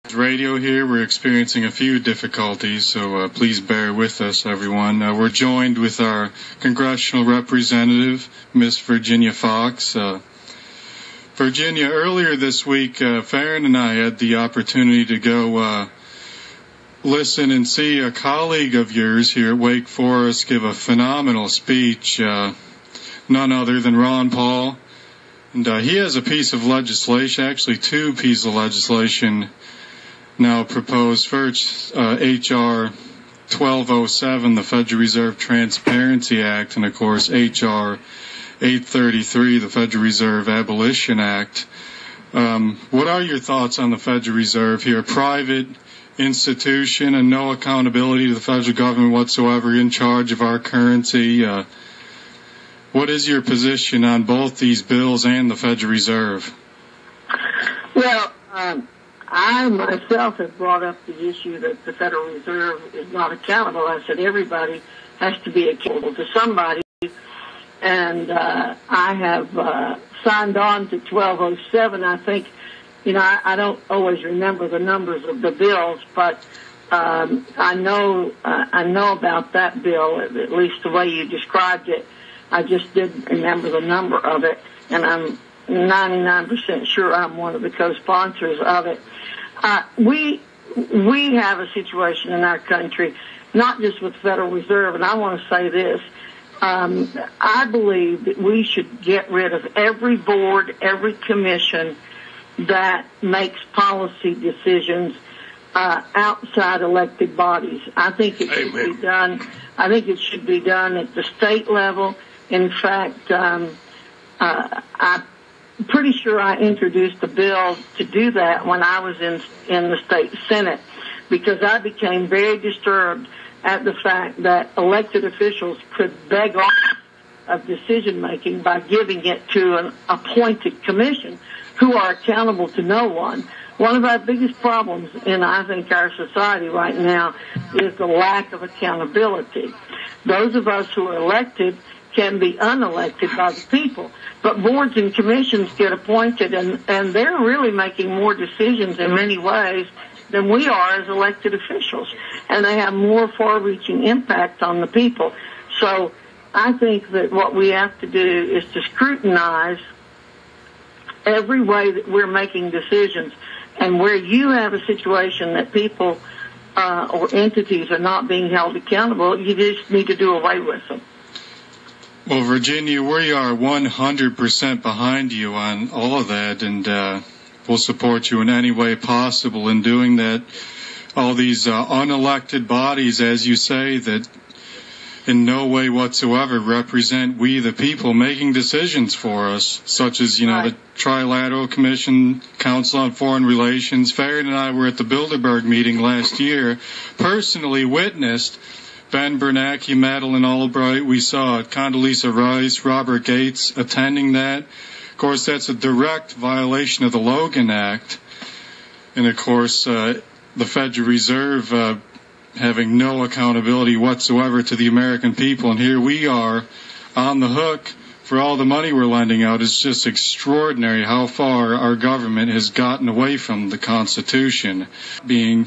Radio here. We're experiencing a few difficulties, so please bear with us, everyone. We're joined with our congressional representative, Miss Virginia Fox. Virginia, earlier this week, Farron and I had the opportunity to go listen and see a colleague of yours here at Wake Forest give a phenomenal speech, none other than Ron Paul. And he has a piece of legislation, actually two pieces of legislation now proposed. First, H.R. 1207, the Federal Reserve Transparency Act, and of course H.R. 833, the Federal Reserve Abolition Act. What are your thoughts on the Federal Reserve here? Private institution and no accountability to the federal government whatsoever, in charge of our currency. What is your position on both these bills and the Federal Reserve? Well, I myself have brought up the issue that the Federal Reserve is not accountable. I said everybody has to be accountable to somebody, and I have signed on to 1207. I think, I don't always remember the numbers of the bills, but I know about that bill, at least the way you described it. I just didn't remember the number of it, and I'm 99% sure I'm one of the co-sponsors of it. We have a situation in our country, not just with the Federal Reserve, and I want to say this. I believe that we should get rid of every board, every commission that makes policy decisions outside elected bodies. I think it should be done. I think it should be done at the state level. In fact, I'm pretty sure I introduced a bill to do that when I was in the state Senate, because I became very disturbed at the fact that elected officials could beg off of decision making by giving it to an appointed commission who are accountable to no one. One of our biggest problems in, I think, our society right now is the lack of accountability. Those of us who are elected can be unelected by the people, but boards and commissions get appointed, and they're really making more decisions in many ways than we are as elected officials, and they have more far-reaching impact on the people. So I think that what we have to do is to scrutinize every way that we're making decisions, and where you have a situation that people or entities are not being held accountable, you just need to do away with them. Well, Virginia, we are 100% behind you on all of that, and we'll support you in any way possible in doing that. All these unelected bodies, as you say, that in no way whatsoever represent we the people making decisions for us, such as, the Trilateral Commission, Council on Foreign Relations. Farron and I were at the Bilderberg meeting last year, personally witnessed Ben Bernanke, Madeleine Albright. We saw Condoleezza Rice, Robert Gates attending that. Of course, that's a direct violation of the Logan Act. And, of course, the Federal Reserve having no accountability whatsoever to the American people. And here we are on the hook for all the money we're lending out. It's just extraordinary how far our government has gotten away from the Constitution, being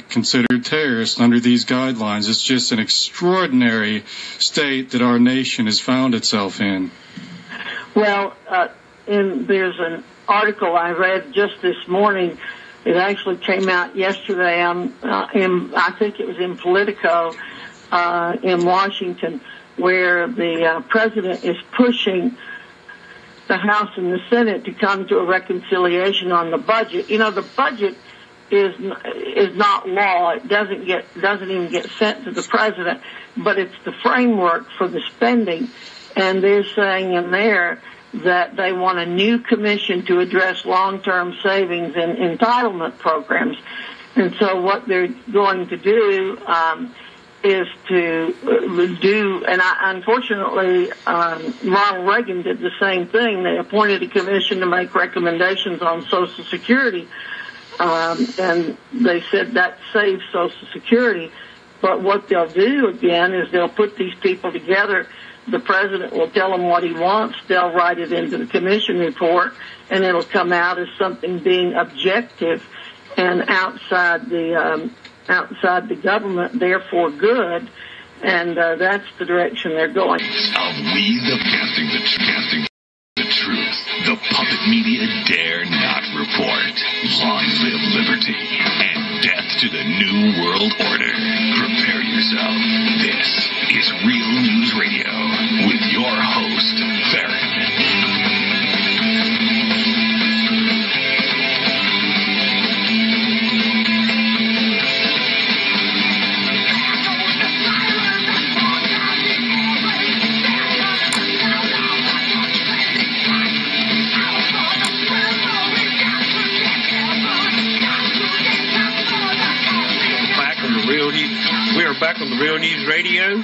considered terrorists under these guidelines. It's just an extraordinary state that our nation has found itself in. Well, there's an article I read just this morning. It actually came out yesterday. I think it was in Politico in Washington, where the president is pushing the House and the Senate to come to a reconciliation on the budget. The budget is not law. It doesn't even get sent to the president, but it's the framework for the spending. And they're saying in there that they want a new commission to address long-term savings and entitlement programs. And so what they're going to do is to do, and unfortunately, Ronald Reagan did the same thing. They appointed a commission to make recommendations on Social Security. And they said that saves Social Security. But what they'll do, again, is they'll put these people together. The president will tell them what he wants. They'll write it into the commission report, and it'll come out as something being objective and outside the government, therefore good. And that's the direction they're going. Of we the casting the truth. The puppet media dare not report. Long live liberty and death to the new world order. Prepare yourself. This is Real News Radio with your host, Farron. We are back on the Real News Radio,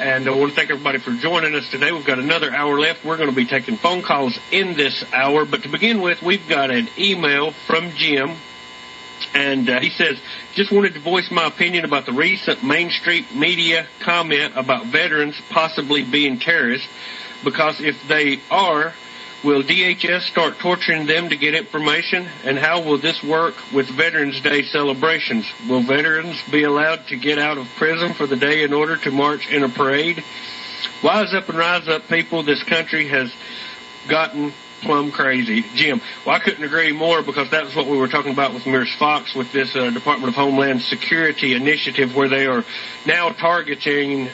and I want to thank everybody for joining us today. We've got another hour left. We're going to be taking phone calls in this hour, but to begin with, we've got an email from Jim, and he says, just wanted to voice my opinion about the recent mainstream media comment about veterans possibly being terrorists, because if they are, will DHS start torturing them to get information? And how will this work with Veterans Day celebrations? Will veterans be allowed to get out of prison for the day in order to march in a parade? Wise up and rise up, people. This country has gotten plumb crazy. Jim, well, I couldn't agree more, because that was what we were talking about with Ms. Fox with this Department of Homeland Security initiative, where they are now targeting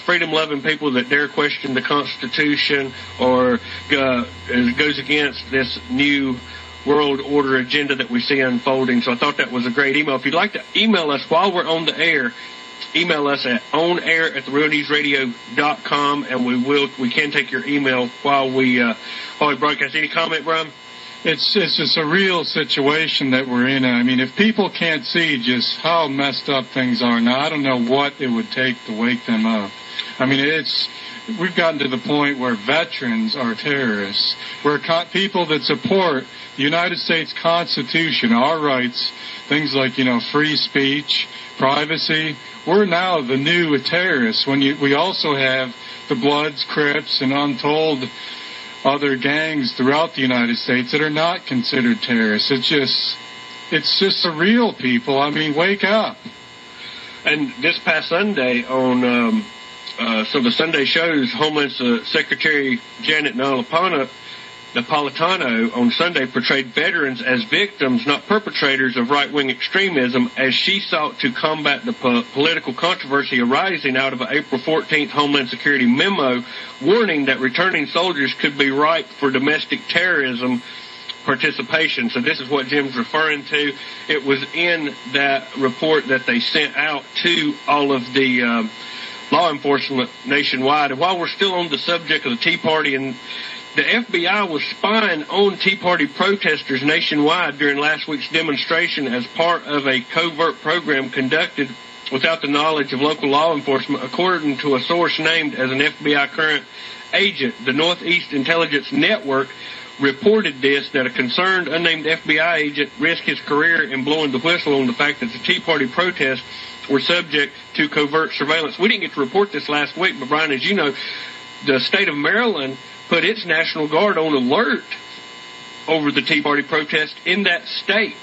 freedom-loving people that dare question the Constitution or goes against this new world order agenda that we see unfolding. So I thought that was a great email. If you'd like to email us while we're on the air, email us at onair@therealnewsradio.com, and we can take your email while we broadcast. Any comment, Brian? It's just a real situation that we're in. I mean, if people can't see just how messed up things are now, I don't know what it would take to wake them up. I mean, we've gotten to the point where veterans are terrorists, where people that support the United States Constitution, our rights, things like, free speech, privacy, we're now the new terrorists. We also have the Bloods, Crips, and untold other gangs throughout the United States that are not considered terrorists. It's just surreal, people. I mean, wake up. And this past Sunday on so the Sunday shows, Homeland Secretary Janet Napolitano on Sunday portrayed veterans as victims, not perpetrators of right-wing extremism, as she sought to combat the political controversy arising out of an April 14th Homeland Security memo warning that returning soldiers could be ripe for domestic terrorism participation. So this is what Jim's referring to. It was in that report that they sent out to all of the law enforcement nationwide. And while we're still on the subject of the Tea Party, and the FBI was spying on Tea Party protesters nationwide during last week's demonstration as part of a covert program conducted without the knowledge of local law enforcement, according to a source named as an FBI current agent. The Northeast Intelligence Network reported that a concerned unnamed FBI agent risked his career in blowing the whistle on the fact that the Tea Party protests were subject to covert surveillance. We didn't get to report this last week, but Brian, as you know, the state of Maryland put its National Guard on alert over the Tea Party protest in that state.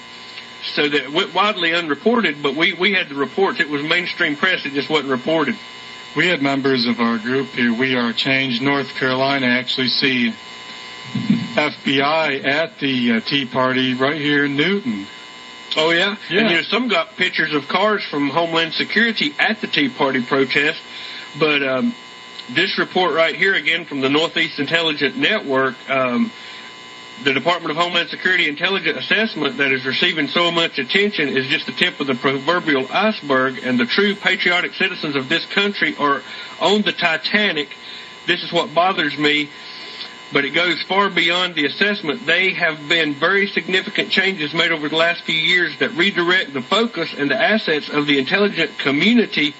So that it went widely unreported, but we had the reports. It was mainstream press. It just wasn't reported. We had members of our group here, We Are Change, North Carolina, actually see FBI at the Tea Party right here in Newton. Oh, yeah? Yeah. And, some got pictures of cars from Homeland Security at the Tea Party protest, but this report right here, again, from the Northeast Intelligence Network, the Department of Homeland Security Intelligence Assessment that is receiving so much attention is just the tip of the proverbial iceberg, and the true patriotic citizens of this country are on the Titanic. This is what bothers me, but it goes far beyond the assessment. They have been very significant changes made over the last few years that redirect the focus and the assets of the intelligent community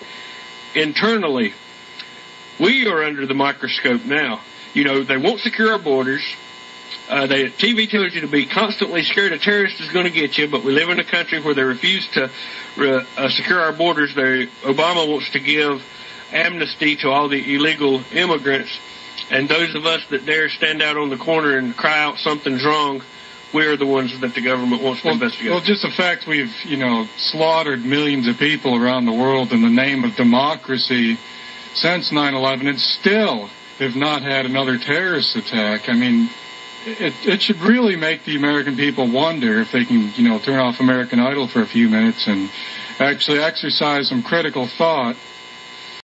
internally. We are under the microscope now. They won't secure our borders. The TV tells you to be constantly scared a terrorist is going to get you, but we live in a country where they refuse to secure our borders. Obama wants to give amnesty to all the illegal immigrants, and those of us that dare stand out on the corner and cry out something's wrong, we're the ones that the government wants to investigate. Well, just the fact we've, slaughtered millions of people around the world in the name of democracy since 9/11, and still have not had another terrorist attack. I mean, it should really make the American people wonder if they can, turn off American Idol for a few minutes and actually exercise some critical thought